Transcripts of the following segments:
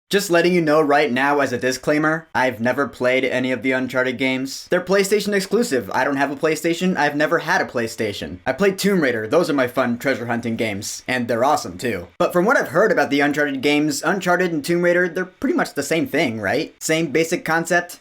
Just letting you know right now as a disclaimer, I've never played any of the Uncharted games. They're PlayStation exclusive. I don't have a PlayStation. I've never had a PlayStation. I played Tomb Raider. Those are my fun treasure hunting games. And they're awesome too. But from what I've heard about the Uncharted games, Uncharted and Tomb Raider, they're pretty much the same thing, right? Same basic concept?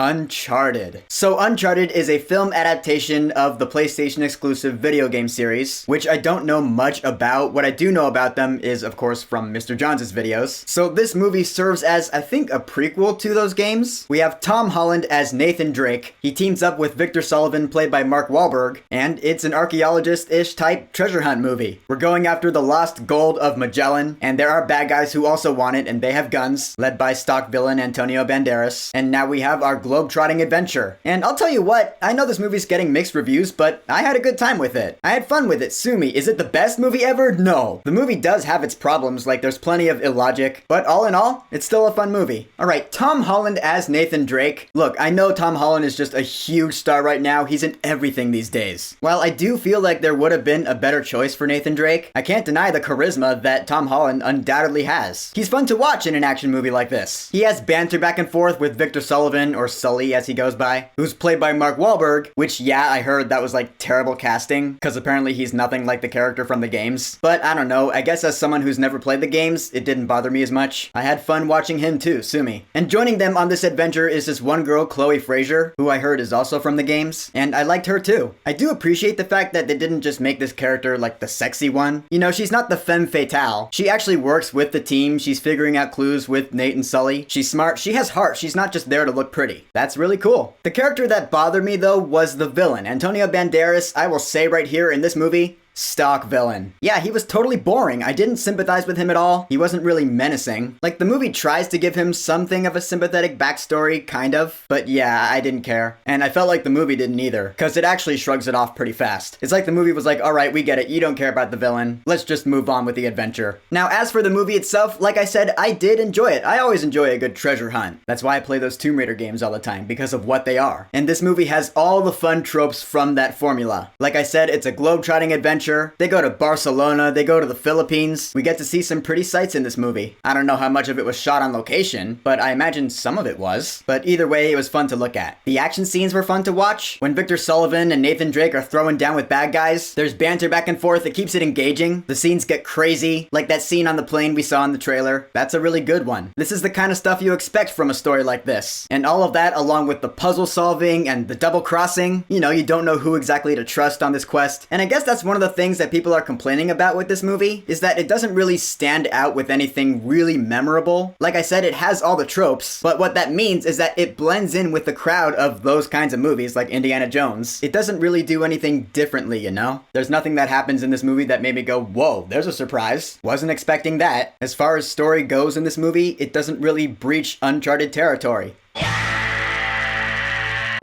Uncharted. So Uncharted is a film adaptation of the PlayStation exclusive video game series, which I don't know much about. What I do know about them is, of course, from Mr. John's videos. So this movie serves as, I think, a prequel to those games. We have Tom Holland as Nathan Drake. He teams up with Victor Sullivan, played by Mark Wahlberg, and it's an archaeologist-ish type treasure hunt movie. We're going after the lost gold of Magellan, and there are bad guys who also want it, and they have guns, led by stock villain Antonio Banderas. And now we have our globe-trotting adventure. And I'll tell you what, I know this movie's getting mixed reviews, but I had a good time with it. I had fun with it. Sue me, is it the best movie ever? No. The movie does have its problems, like there's plenty of illogic, but all in all, it's still a fun movie. Alright, Tom Holland as Nathan Drake. Look, I know Tom Holland is just a huge star right now. He's in everything these days. While I do feel like there would have been a better choice for Nathan Drake, I can't deny the charisma that Tom Holland undoubtedly has. He's fun to watch in an action movie like this. He has banter back and forth with Victor Sullivan, or Sully as he goes by, who's played by Mark Wahlberg, which yeah, I heard that was like terrible casting, because apparently he's nothing like the character from the games. But I don't know, I guess as someone who's never played the games, it didn't bother me as much. I had fun watching him too, sue me. And joining them on this adventure is this one girl, Chloe Fraser, who I heard is also from the games, and I liked her too. I do appreciate the fact that they didn't just make this character like the sexy one. You know, she's not the femme fatale. She actually works with the team, she's figuring out clues with Nate and Sully. She's smart, she has heart, she's not just there to look pretty. That's really cool. The character that bothered me though was the villain. Antonio Banderas, I will say right here in this movie, stock villain. Yeah, he was totally boring. I didn't sympathize with him at all. He wasn't really menacing. Like, the movie tries to give him something of a sympathetic backstory, kind of. But yeah, I didn't care. And I felt like the movie didn't either, because it actually shrugs it off pretty fast. It's like the movie was like, alright, we get it. You don't care about the villain. Let's just move on with the adventure. Now, as for the movie itself, like I said, I did enjoy it. I always enjoy a good treasure hunt. That's why I play those Tomb Raider games all the time, because of what they are. And this movie has all the fun tropes from that formula. Like I said, it's a globe-trotting adventure. They go to Barcelona, they go to the Philippines. We get to see some pretty sights in this movie. I don't know how much of it was shot on location, but I imagine some of it was. But either way, it was fun to look at. The action scenes were fun to watch. When Victor Sullivan and Nathan Drake are throwing down with bad guys, there's banter back and forth. It keeps it engaging. The scenes get crazy, like that scene on the plane we saw in the trailer. That's a really good one. This is the kind of stuff you expect from a story like this. And all of that, along with the puzzle solving and the double crossing. You know, you don't know who exactly to trust on this quest. And I guess that's one of the things that people are complaining about with this movie, is that it doesn't really stand out with anything really memorable. Like I said, it has all the tropes, but what that means is that it blends in with the crowd of those kinds of movies like Indiana Jones. It doesn't really do anything differently, you know? There's nothing that happens in this movie that made me go, whoa, there's a surprise. Wasn't expecting that. As far as story goes in this movie, it doesn't really breach Uncharted territory.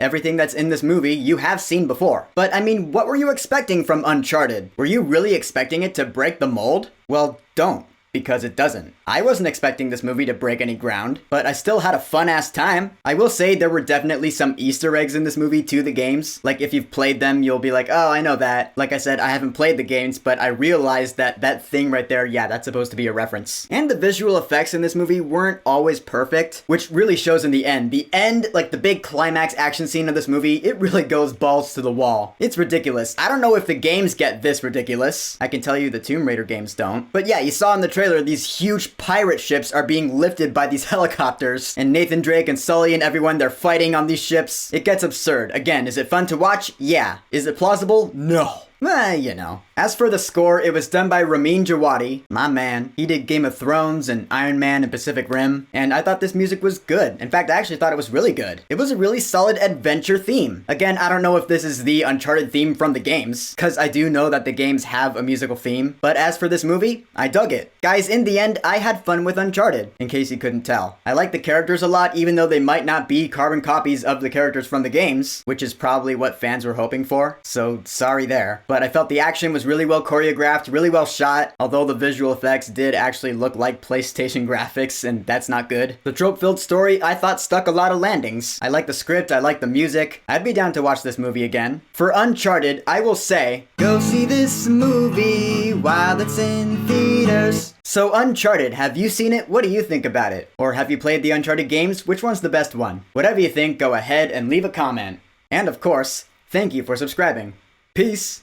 Everything that's in this movie you have seen before. But I mean, what were you expecting from Uncharted? Were you really expecting it to break the mold? Well, don't. Because it doesn't. I wasn't expecting this movie to break any ground, but I still had a fun-ass time. I will say there were definitely some Easter eggs in this movie to the games. Like, if you've played them, you'll be like, oh, I know that. Like I said, I haven't played the games, but I realized that that thing right there, yeah, that's supposed to be a reference. And the visual effects in this movie weren't always perfect, which really shows in the end. The end, like the big climax action scene of this movie, it really goes balls to the wall. It's ridiculous. I don't know if the games get this ridiculous. I can tell you the Tomb Raider games don't. But yeah, you saw in the trailer, these huge pirate ships are being lifted by these helicopters, and Nathan Drake and Sully and everyone, they're fighting on these ships. It gets absurd. Again, is it fun to watch? Yeah. Is it plausible? No. You know. As for the score, it was done by Ramin Djawadi, my man. He did Game of Thrones and Iron Man and Pacific Rim, and I thought this music was good. In fact, I actually thought it was really good. It was a really solid adventure theme. Again, I don't know if this is the Uncharted theme from the games, because I do know that the games have a musical theme, but as for this movie, I dug it. Guys, in the end, I had fun with Uncharted, in case you couldn't tell. I like the characters a lot, even though they might not be carbon copies of the characters from the games, which is probably what fans were hoping for, so sorry there. But I felt the action was really well choreographed, really well shot, although the visual effects did actually look like PlayStation graphics, and that's not good. The trope-filled story, I thought, stuck a lot of landings. I like the script, I like the music. I'd be down to watch this movie again. For Uncharted, I will say, go see this movie while it's in theaters. So Uncharted, have you seen it? What do you think about it? Or have you played the Uncharted games? Which one's the best one? Whatever you think, go ahead and leave a comment. And of course, thank you for subscribing. Peace!